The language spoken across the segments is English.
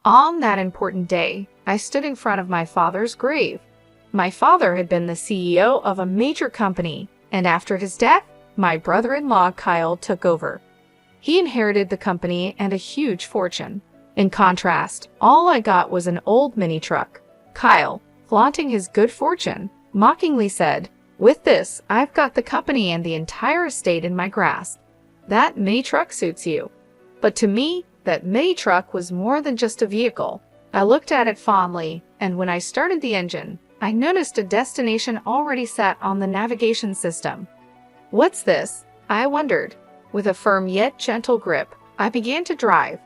On that important day, I stood in front of my father's grave. My father had been the CEO of a major company, and after his death, my brother-in-law Kyle took over. He inherited the company and a huge fortune. In contrast, all I got was an old mini truck. Kyle, flaunting his good fortune, mockingly said, "With this, I've got the company and the entire estate in my grasp. That mini truck suits you." But to me, that mini truck was more than just a vehicle. I looked at it fondly, and when I started the engine, I noticed a destination already set on the navigation system. "What's this?" I wondered. With a firm yet gentle grip, I began to drive.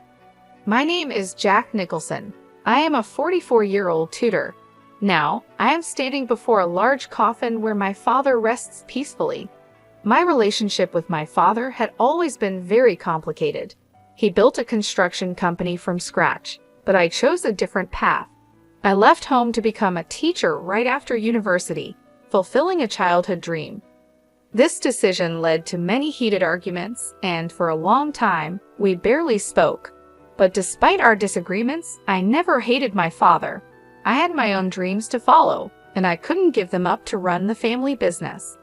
My name is Jack Nicholson. I am a 44-year-old tutor. Now, I am standing before a large coffin where my father rests peacefully. My relationship with my father had always been very complicated. He built a construction company from scratch, but I chose a different path. I left home to become a teacher right after university, fulfilling a childhood dream. This decision led to many heated arguments, and for a long time, we barely spoke. But despite our disagreements, I never hated my father. I had my own dreams to follow, and I couldn't give them up to run the family business.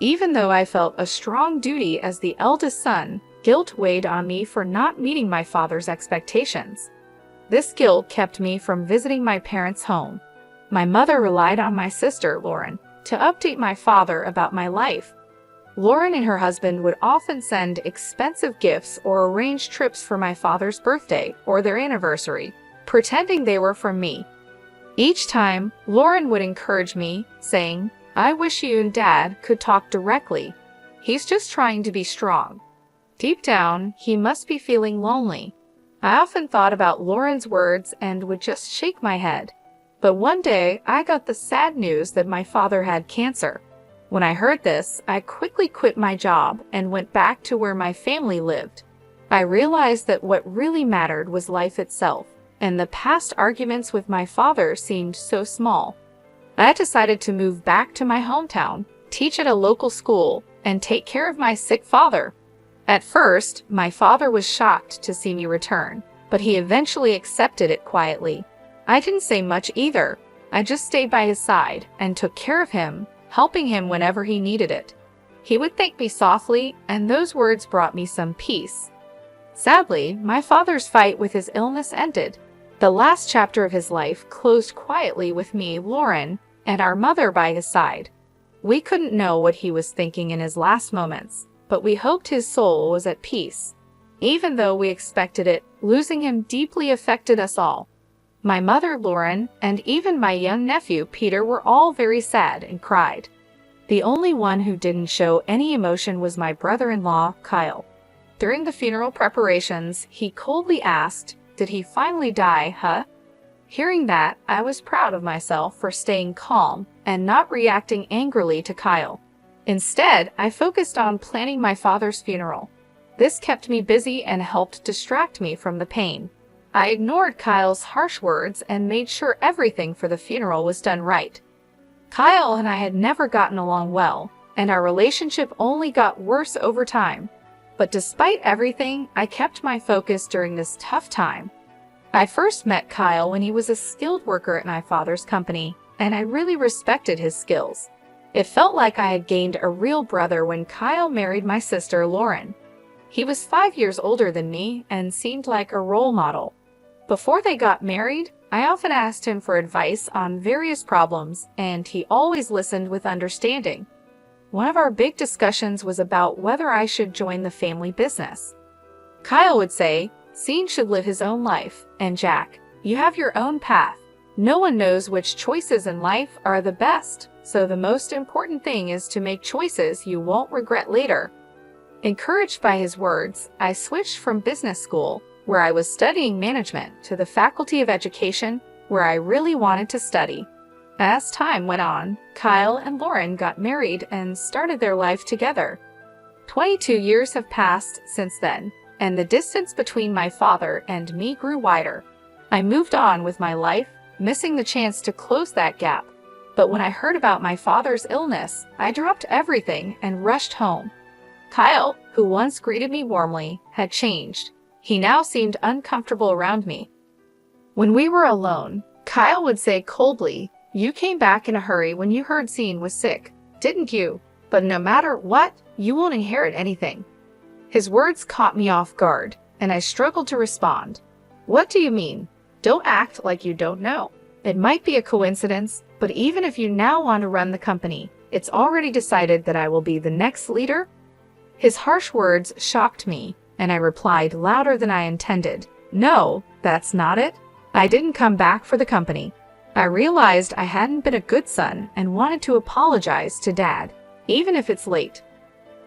Even though I felt a strong duty as the eldest son, guilt weighed on me for not meeting my father's expectations. This guilt kept me from visiting my parents' home. My mother relied on my sister, Lauren, to update my father about my life. Lauren and her husband would often send expensive gifts or arrange trips for my father's birthday or their anniversary, pretending they were from me. Each time, Lauren would encourage me, saying, "I wish you and Dad could talk directly. He's just trying to be strong." Deep down, he must be feeling lonely. I often thought about Lauren's words and would just shake my head. But one day, I got the sad news that my father had cancer. When I heard this, I quickly quit my job and went back to where my family lived. I realized that what really mattered was life itself, and the past arguments with my father seemed so small. I decided to move back to my hometown, teach at a local school, and take care of my sick father. At first, my father was shocked to see me return, but he eventually accepted it quietly. I didn't say much either. I just stayed by his side and took care of him, helping him whenever he needed it. He would thank me softly, and those words brought me some peace. Sadly, my father's fight with his illness ended. The last chapter of his life closed quietly with me, Lauren, and our mother by his side. We couldn't know what he was thinking in his last moments, but we hoped his soul was at peace. Even though we expected it, losing him deeply affected us all. My mother, Lauren, and even my young nephew, Peter, were all very sad and cried. The only one who didn't show any emotion was my brother-in-law, Kyle. During the funeral preparations, he coldly asked, "Did he finally die, huh?" Hearing that, I was proud of myself for staying calm and not reacting angrily to Kyle. Instead, I focused on planning my father's funeral. This kept me busy and helped distract me from the pain. I ignored Kyle's harsh words and made sure everything for the funeral was done right. Kyle and I had never gotten along well, and our relationship only got worse over time. But despite everything, I kept my focus during this tough time. I first met Kyle when he was a skilled worker at my father's company, and I really respected his skills. It felt like I had gained a real brother when Kyle married my sister, Lauren. He was 5 years older than me and seemed like a role model. Before they got married, I often asked him for advice on various problems, and he always listened with understanding. One of our big discussions was about whether I should join the family business. Kyle would say, "Sean should live his own life, and Jack, you have your own path. No one knows which choices in life are the best, so the most important thing is to make choices you won't regret later." Encouraged by his words, I switched from business school, where I was studying management, to the Faculty of Education, where I really wanted to study. As time went on, Kyle and Lauren got married and started their life together. 22 years have passed since then, and the distance between my father and me grew wider. I moved on with my life, missing the chance to close that gap. But when I heard about my father's illness, I dropped everything and rushed home. Kyle, who once greeted me warmly, had changed. He now seemed uncomfortable around me. When we were alone, Kyle would say coldly, "You came back in a hurry when you heard Sean was sick, didn't you? But no matter what, you won't inherit anything." His words caught me off guard, and I struggled to respond. "What do you mean? Don't act like you don't know. It might be a coincidence, but even if you now want to run the company, it's already decided that I will be the next leader." His harsh words shocked me, and I replied louder than I intended. "No, that's not it. I didn't come back for the company. I realized I hadn't been a good son and wanted to apologize to Dad, even if it's late."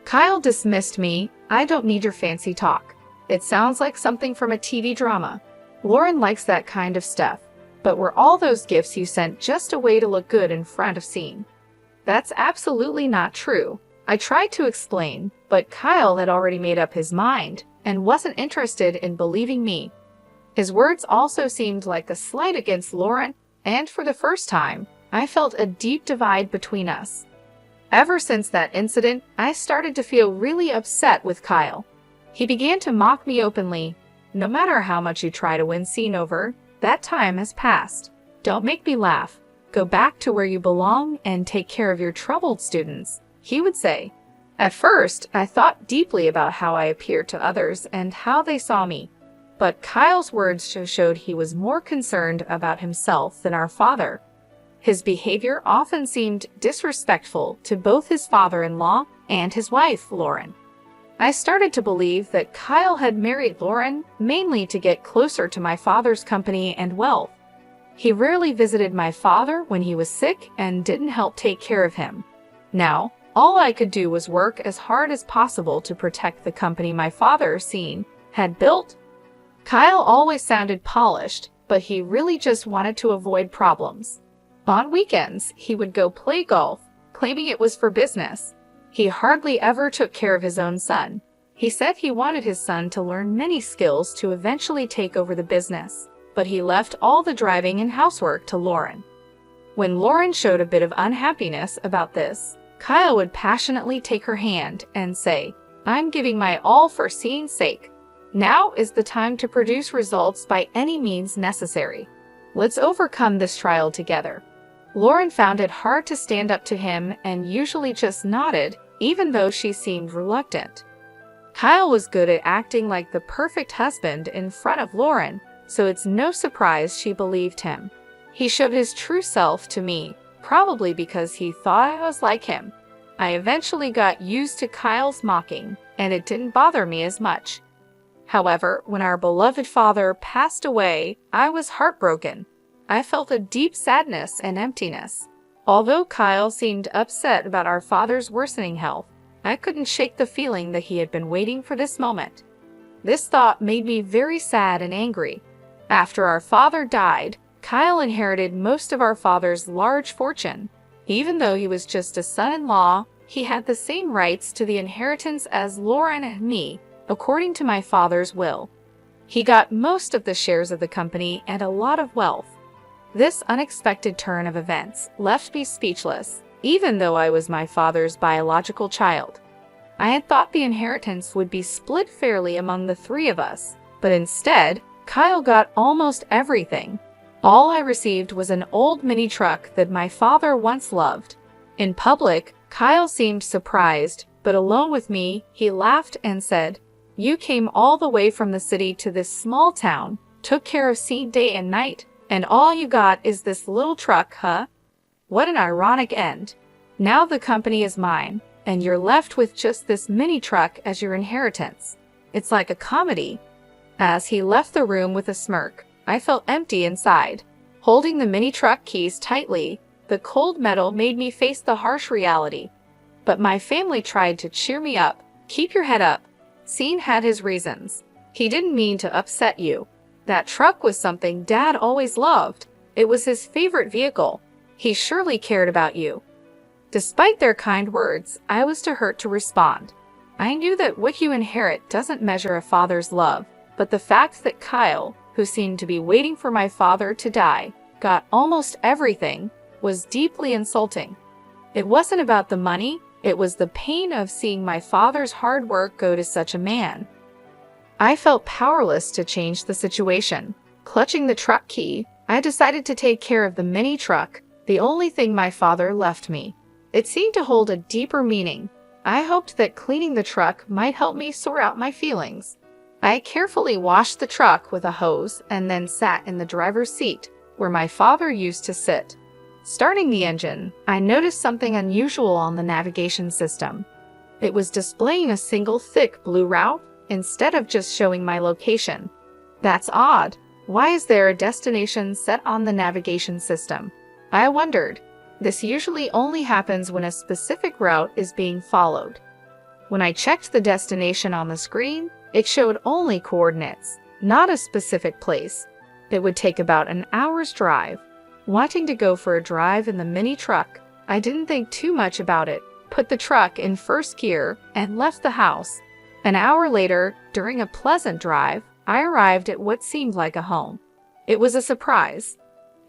Kyle dismissed me. "I don't need your fancy talk. It sounds like something from a TV drama. Lauren likes that kind of stuff. But were all those gifts you sent just a way to look good in front of Sean?" "That's absolutely not true." I tried to explain, but Kyle had already made up his mind and wasn't interested in believing me. His words also seemed like a slight against Lauren, and for the first time, I felt a deep divide between us. Ever since that incident, I started to feel really upset with Kyle. He began to mock me openly. "No matter how much you try to win Sean over, that time has passed. Don't make me laugh. Go back to where you belong and take care of your troubled students," he would say. At first, I thought deeply about how I appeared to others and how they saw me. But Kyle's words showed he was more concerned about himself than our father. His behavior often seemed disrespectful to both his father-in-law and his wife, Lauren. I started to believe that Kyle had married Lauren mainly to get closer to my father's company and wealth. He rarely visited my father when he was sick and didn't help take care of him. Now, all I could do was work as hard as possible to protect the company my father, Sean, had built. Kyle always sounded polished, but he really just wanted to avoid problems. On weekends, he would go play golf, claiming it was for business. He hardly ever took care of his own son. He said he wanted his son to learn many skills to eventually take over the business, but he left all the driving and housework to Lauren. When Lauren showed a bit of unhappiness about this, Kyle would passionately take her hand and say, "I'm giving my all for Sean's sake. Now is the time to produce results by any means necessary. Let's overcome this trial together." Lauren found it hard to stand up to him and usually just nodded, even though she seemed reluctant. Kyle was good at acting like the perfect husband in front of Lauren, so it's no surprise she believed him. He showed his true self to me, probably because he thought I was like him. I eventually got used to Kyle's mocking, and it didn't bother me as much. However, when our beloved father passed away, I was heartbroken. I felt a deep sadness and emptiness. Although Kyle seemed upset about our father's worsening health, I couldn't shake the feeling that he had been waiting for this moment. This thought made me very sad and angry. After our father died, Kyle inherited most of our father's large fortune. Even though he was just a son-in-law, he had the same rights to the inheritance as Lauren and me, according to my father's will. He got most of the shares of the company and a lot of wealth. This unexpected turn of events left me speechless, even though I was my father's biological child. I had thought the inheritance would be split fairly among the three of us, but instead, Kyle got almost everything. All I received was an old mini truck that my father once loved. In public, Kyle seemed surprised, but alone with me, he laughed and said, "You came all the way from the city to this small town, took care of Sean day and night, and all you got is this little truck, huh? What an ironic end. Now the company is mine, and you're left with just this mini truck as your inheritance. It's like a comedy." As he left the room with a smirk, I felt empty inside. Holding the mini truck keys tightly, the cold metal made me face the harsh reality. But my family tried to cheer me up. "Keep your head up. Sean had his reasons. He didn't mean to upset you. That truck was something Dad always loved. It was his favorite vehicle. He surely cared about you." Despite their kind words, I was too hurt to respond. I knew that what you inherit doesn't measure a father's love, but the fact that Kyle, who seemed to be waiting for my father to die, got almost everything, was deeply insulting. It wasn't about the money, it was the pain of seeing my father's hard work go to such a man. I felt powerless to change the situation. Clutching the truck key, I decided to take care of the mini truck, the only thing my father left me. It seemed to hold a deeper meaning. I hoped that cleaning the truck might help me sort out my feelings. I carefully washed the truck with a hose and then sat in the driver's seat, where my father used to sit. Starting the engine, I noticed something unusual on the navigation system. It was displaying a single thick blue route instead of just showing my location. That's odd. Why is there a destination set on the navigation system? I wondered. This usually only happens when a specific route is being followed. When I checked the destination on the screen, it showed only coordinates, not a specific place. It would take about an hour's drive. Wanting to go for a drive in the mini truck, I didn't think too much about it, put the truck in first gear, and left the house. An hour later, during a pleasant drive, I arrived at what seemed like a home. It was a surprise.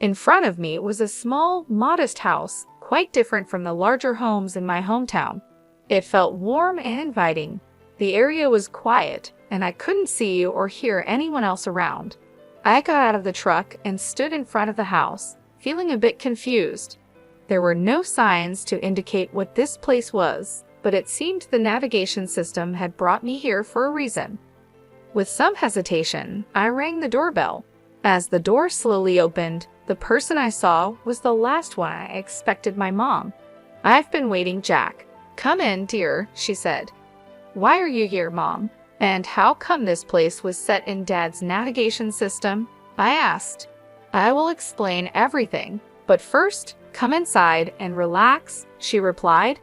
In front of me was a small, modest house, quite different from the larger homes in my hometown. It felt warm and inviting. The area was quiet, and I couldn't see or hear anyone else around. I got out of the truck and stood in front of the house, feeling a bit confused. There were no signs to indicate what this place was, but it seemed the navigation system had brought me here for a reason. With some hesitation, I rang the doorbell. As the door slowly opened, the person I saw was the last one I expected, my mom. "I've been waiting, Jack. Come in, dear," she said. "Why are you here, Mom? And how come this place was set in Dad's navigation system?" I asked. "I will explain everything, but first, come inside and relax," she replied.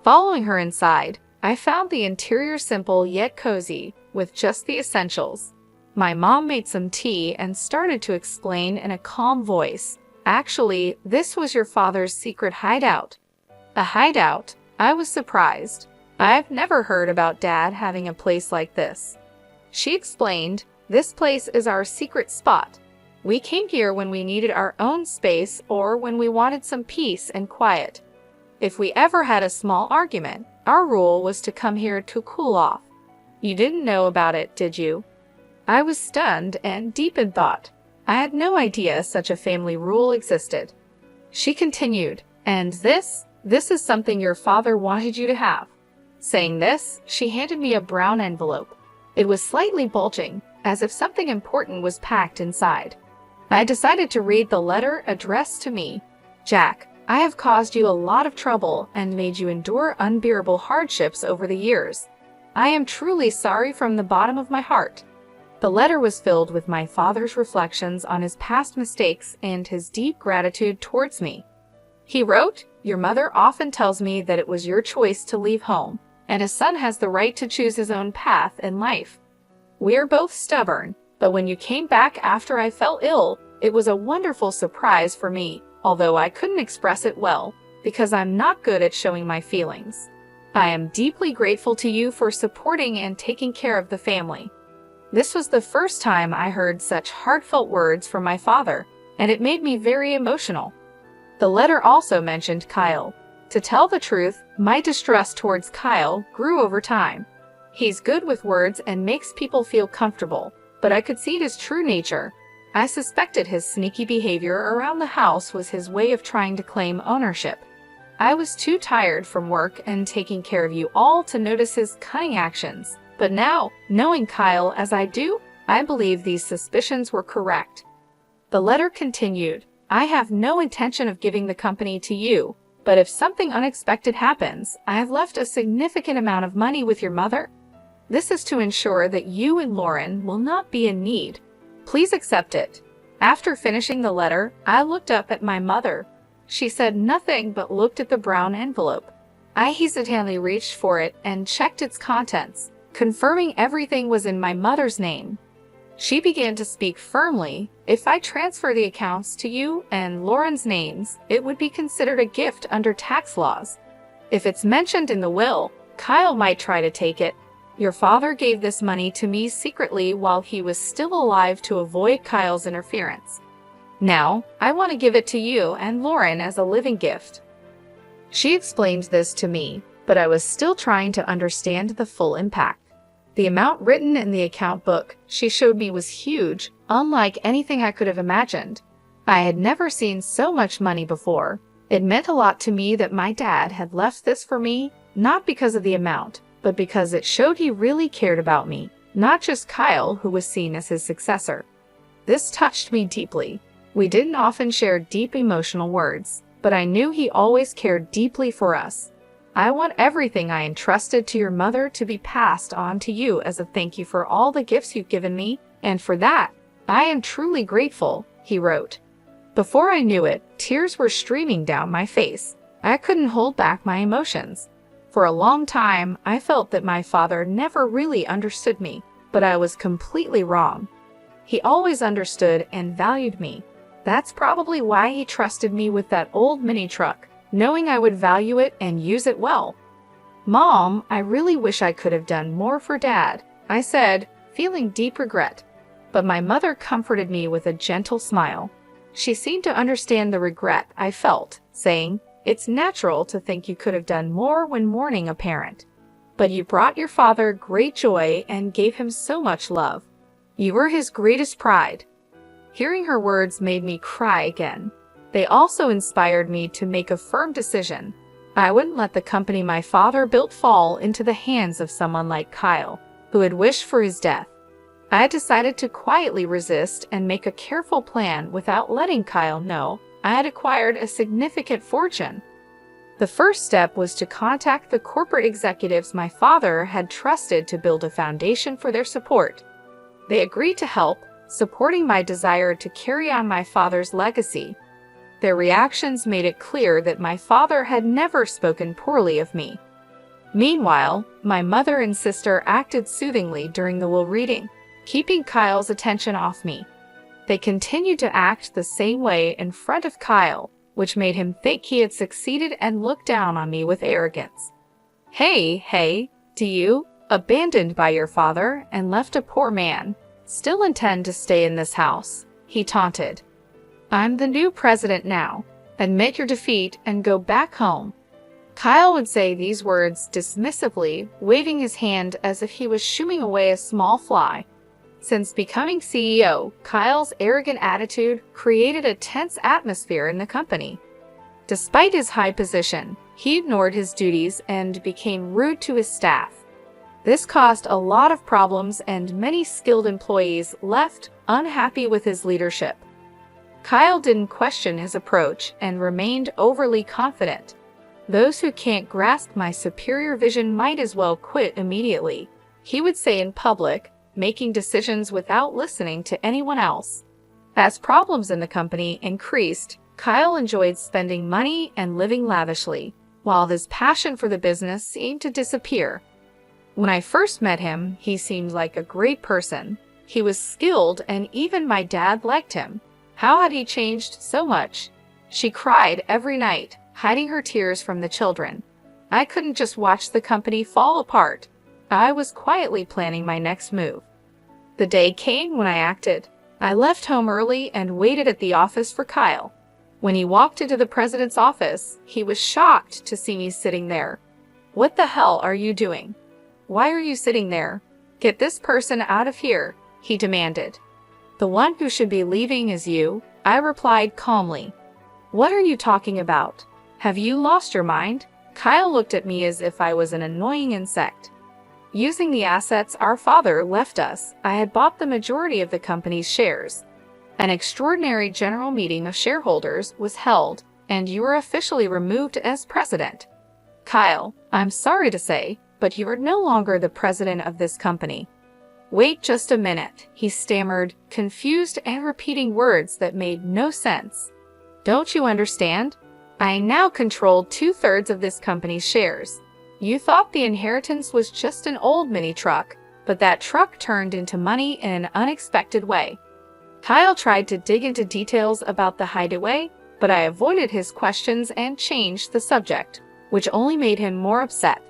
Following her inside, I found the interior simple yet cozy, with just the essentials. My mom made some tea and started to explain in a calm voice. "Actually, this was your father's secret hideout." A hideout? I was surprised. I've never heard about Dad having a place like this. She explained, "This place is our secret spot. We came here when we needed our own space or when we wanted some peace and quiet. If we ever had a small argument, our rule was to come here to cool off. You didn't know about it, did you?" I was stunned and deep in thought. I had no idea such a family rule existed. She continued, "And this is something your father wanted you to have." Saying this, she handed me a brown envelope. It was slightly bulging, as if something important was packed inside. I decided to read the letter addressed to me. "Jack, I have caused you a lot of trouble and made you endure unbearable hardships over the years. I am truly sorry from the bottom of my heart." The letter was filled with my father's reflections on his past mistakes and his deep gratitude towards me. He wrote, "Your mother often tells me that it was your choice to leave home, and a son has the right to choose his own path in life. We are both stubborn, but when you came back after I fell ill, it was a wonderful surprise for me, although I couldn't express it well, because I'm not good at showing my feelings. I am deeply grateful to you for supporting and taking care of the family." This was the first time I heard such heartfelt words from my father, and it made me very emotional. The letter also mentioned Kyle. To tell the truth, my distrust towards Kyle grew over time. He's good with words and makes people feel comfortable, but I could see his true nature. I suspected his sneaky behavior around the house was his way of trying to claim ownership. I was too tired from work and taking care of you all to notice his cunning actions. But now, knowing Kyle as I do, I believe these suspicions were correct. The letter continued, "I have no intention of giving the company to you, but if something unexpected happens, I have left a significant amount of money with your mother. This is to ensure that you and Lauren will not be in need. Please accept it." After finishing the letter, I looked up at my mother. She said nothing but looked at the brown envelope. I hesitantly reached for it and checked its contents, confirming everything was in my mother's name. She began to speak firmly. "If I transfer the accounts to you and Lauren's names, it would be considered a gift under tax laws. If it's mentioned in the will, Kyle might try to take it. Your father gave this money to me secretly while he was still alive to avoid Kyle's interference. Now, I want to give it to you and Lauren as a living gift." She explained this to me, but I was still trying to understand the full impact. The amount written in the account book she showed me was huge, unlike anything I could have imagined. I had never seen so much money before. It meant a lot to me that my dad had left this for me, not because of the amount, but because it showed he really cared about me, not just Kyle, who was seen as his successor. This touched me deeply. We didn't often share deep emotional words, but I knew he always cared deeply for us. I want everything I entrusted to your mother to be passed on to you as a thank you for all the gifts you've given me, and for that, I am truly grateful, he wrote. Before I knew it, tears were streaming down my face. I couldn't hold back my emotions. For a long time, I felt that my father never really understood me, but I was completely wrong. He always understood and valued me. That's probably why he trusted me with that old mini truck, knowing I would value it and use it well. Mom, I really wish I could have done more for Dad, I said, feeling deep regret. But my mother comforted me with a gentle smile. She seemed to understand the regret I felt, saying, "It's natural to think you could have done more when mourning a parent. But you brought your father great joy and gave him so much love. You were his greatest pride." Hearing her words made me cry again. They also inspired me to make a firm decision. I wouldn't let the company my father built fall into the hands of someone like Kyle, who had wished for his death. I had decided to quietly resist and make a careful plan without letting Kyle know I had acquired a significant fortune. The first step was to contact the corporate executives my father had trusted to build a foundation for their support. They agreed to help, supporting my desire to carry on my father's legacy. Their reactions made it clear that my father had never spoken poorly of me. Meanwhile, my mother and sister acted soothingly during the will reading, keeping Kyle's attention off me. They continued to act the same way in front of Kyle, which made him think he had succeeded and looked down on me with arrogance. Hey, do you, abandoned by your father and left a poor man, still intend to stay in this house? He taunted. I'm the new president now. Admit your defeat and go back home. Kyle would say these words dismissively, waving his hand as if he was shooing away a small fly. Since becoming CEO, Kyle's arrogant attitude created a tense atmosphere in the company. Despite his high position, he ignored his duties and became rude to his staff. This caused a lot of problems and many skilled employees left unhappy with his leadership. Kyle didn't question his approach and remained overly confident. Those who can't grasp my superior vision might as well quit immediately, he would say in public, making decisions without listening to anyone else. As problems in the company increased, Kyle enjoyed spending money and living lavishly, while his passion for the business seemed to disappear. When I first met him, he seemed like a great person. He was skilled and even my dad liked him. How had he changed so much? She cried every night, hiding her tears from the children. I couldn't just watch the company fall apart. I was quietly planning my next move. The day came when I acted. I left home early and waited at the office for Kyle. When he walked into the president's office, he was shocked to see me sitting there. What the hell are you doing? Why are you sitting there? Get this person out of here, he demanded. The one who should be leaving is you, I replied calmly. What are you talking about? Have you lost your mind? Kyle looked at me as if I was an annoying insect. Using the assets our father left us, I had bought the majority of the company's shares. An extraordinary general meeting of shareholders was held, and you were officially removed as president. Kyle, I'm sorry to say, but you are no longer the president of this company. Wait just a minute, he stammered, confused and repeating words that made no sense. Don't you understand? I now control 2/3 of this company's shares. You thought the inheritance was just an old mini truck, but that truck turned into money in an unexpected way. Kyle tried to dig into details about the hideaway, but I avoided his questions and changed the subject, which only made him more upset.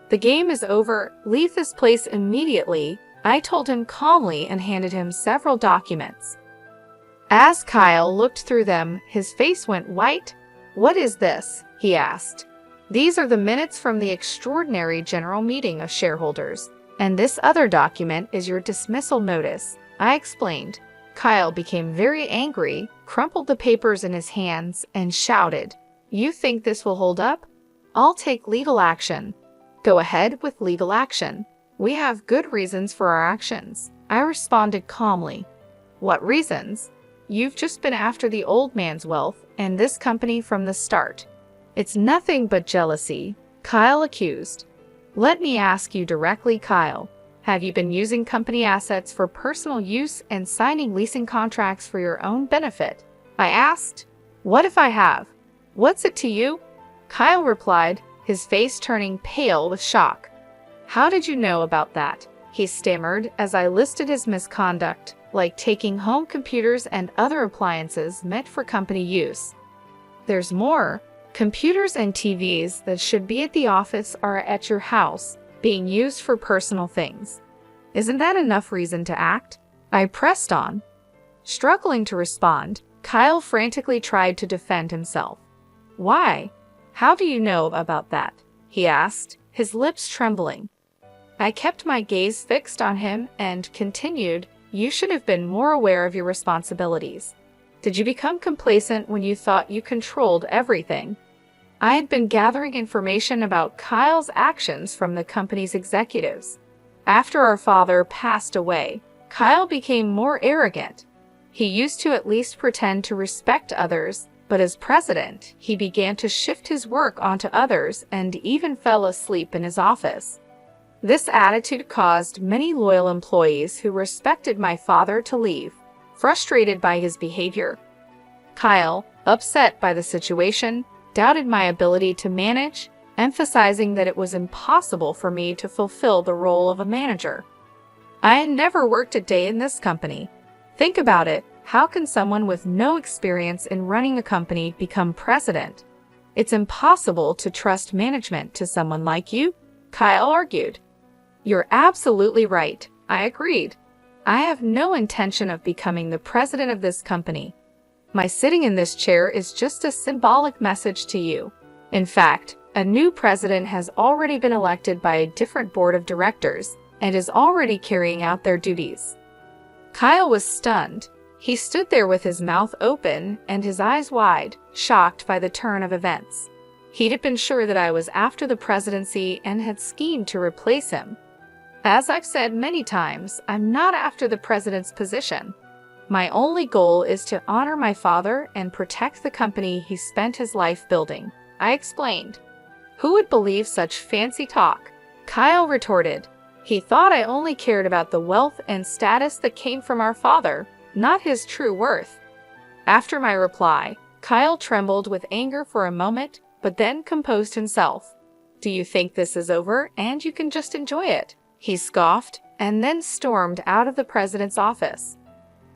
The game is over. Leave this place immediately, I told him calmly and handed him several documents. As Kyle looked through them, his face went white. What is this? He asked. These are the minutes from the extraordinary general meeting of shareholders, and this other document is your dismissal notice, I explained. Kyle became very angry, crumpled the papers in his hands, and shouted, "You think this will hold up? I'll take legal action." "Go ahead with legal action. We have good reasons for our actions," I responded calmly. "What reasons? You've just been after the old man's wealth and this company from the start." "It's nothing but jealousy," Kyle accused. "Let me ask you directly, Kyle. Have you been using company assets for personal use and signing leasing contracts for your own benefit?" I asked. "What if I have? What's it to you?" Kyle replied, his face turning pale with shock. "How did you know about that?" he stammered as I listed his misconduct, like taking home computers and other appliances meant for company use. "There's more. Computers and TVs that should be at the office are at your house, being used for personal things. Isn't that enough reason to act?" I pressed on. Struggling to respond, Kyle frantically tried to defend himself. "Why? How do you know about that?" he asked, his lips trembling. I kept my gaze fixed on him and continued, "You should have been more aware of your responsibilities. Did you become complacent when you thought you controlled everything?" I had been gathering information about Kyle's actions from the company's executives. After our father passed away, Kyle became more arrogant. He used to at least pretend to respect others, but as president, he began to shift his work onto others and even fell asleep in his office. This attitude caused many loyal employees who respected my father to leave, frustrated by his behavior. Kyle, upset by the situation, doubted my ability to manage, emphasizing that it was impossible for me to fulfill the role of a manager. I had never worked a day in this company. Think about it, how can someone with no experience in running a company become president? It's impossible to trust management to someone like you, Kyle argued. "You're absolutely right," I agreed. "I have no intention of becoming the president of this company. My sitting in this chair is just a symbolic message to you. In fact, a new president has already been elected by a different board of directors and is already carrying out their duties." Kyle was stunned. He stood there with his mouth open and his eyes wide, shocked by the turn of events. He'd have been sure that I was after the presidency and had schemed to replace him. As I've said many times, I'm not after the president's position. My only goal is to honor my father and protect the company he spent his life building, I explained. "Who would believe such fancy talk?" Kyle retorted. He thought I only cared about the wealth and status that came from our father, not his true worth. After my reply, Kyle trembled with anger for a moment, but then composed himself. "Do you think this is over and you can just enjoy it?" he scoffed, and then stormed out of the president's office.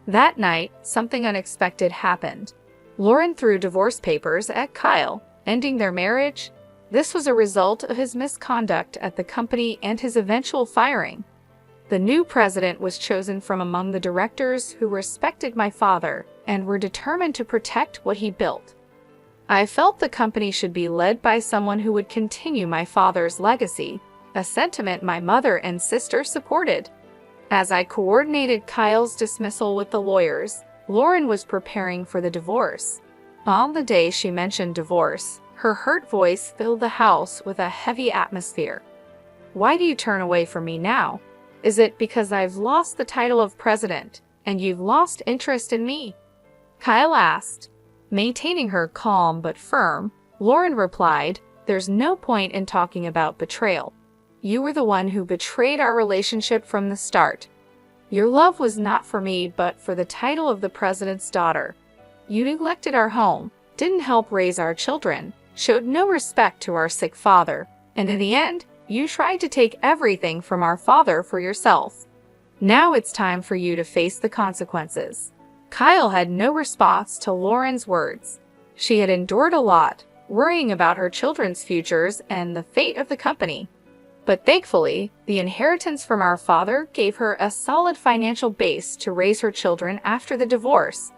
That night, something unexpected happened. Lauren threw divorce papers at Kyle, ending their marriage. This was a result of his misconduct at the company and his eventual firing. The new president was chosen from among the directors who respected my father and were determined to protect what he built. I felt the company should be led by someone who would continue my father's legacy, a sentiment my mother and sister supported. As I coordinated Kyle's dismissal with the lawyers, Lauren was preparing for the divorce. On the day she mentioned divorce, her hurt voice filled the house with a heavy atmosphere. "Why do you turn away from me now? Is it because I've lost the title of president and you've lost interest in me?" Kyle asked. Maintaining her calm but firm, Lauren replied, "There's no point in talking about betrayal. You were the one who betrayed our relationship from the start. Your love was not for me but for the title of the president's daughter. You neglected our home, didn't help raise our children, showed no respect to our sick father, and in the end, you tried to take everything from our father for yourself. Now it's time for you to face the consequences." Kyle had no response to Lauren's words. She had endured a lot, worrying about her children's futures and the fate of the company. But thankfully, the inheritance from our father gave her a solid financial base to raise her children after the divorce.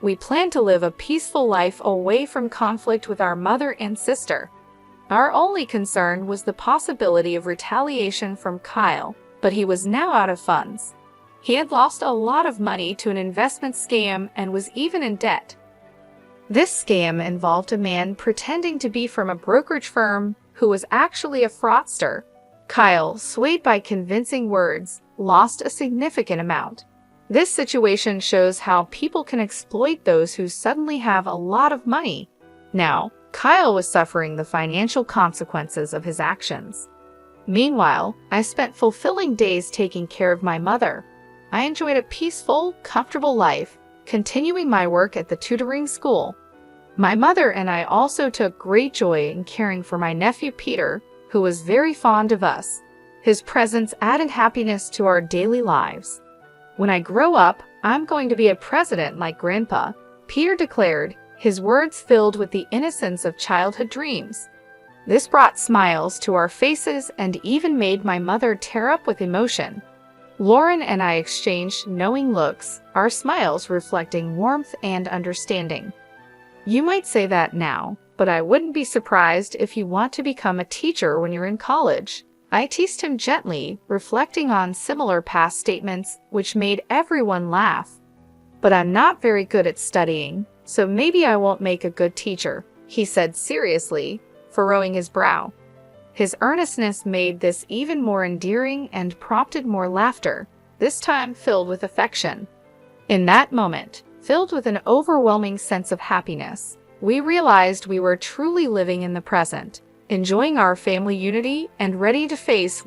We planned to live a peaceful life away from conflict with our mother and sister. Our only concern was the possibility of retaliation from Kyle, but he was now out of funds. He had lost a lot of money to an investment scam and was even in debt. This scam involved a man pretending to be from a brokerage firm who was actually a fraudster. Kyle, swayed by convincing words, lost a significant amount. This situation shows how people can exploit those who suddenly have a lot of money. Now, Kyle was suffering the financial consequences of his actions. Meanwhile, I spent fulfilling days taking care of my mother. I enjoyed a peaceful, comfortable life, continuing my work at the tutoring school. My mother and I also took great joy in caring for my nephew Peter, who was very fond of us. His presence added happiness to our daily lives. When I grow up, I'm going to be a president like Grandpa, Peter declared, his words filled with the innocence of childhood dreams. This brought smiles to our faces and even made my mother tear up with emotion. Lauren and I exchanged knowing looks, our smiles reflecting warmth and understanding. You might say that now, but I wouldn't be surprised if you want to become a teacher when you're in college. I teased him gently, reflecting on similar past statements, which made everyone laugh. But I'm not very good at studying, so maybe I won't make a good teacher, he said seriously, furrowing his brow. His earnestness made this even more endearing and prompted more laughter, this time filled with affection. In that moment, filled with an overwhelming sense of happiness, we realized we were truly living in the present, enjoying our family unity and ready to face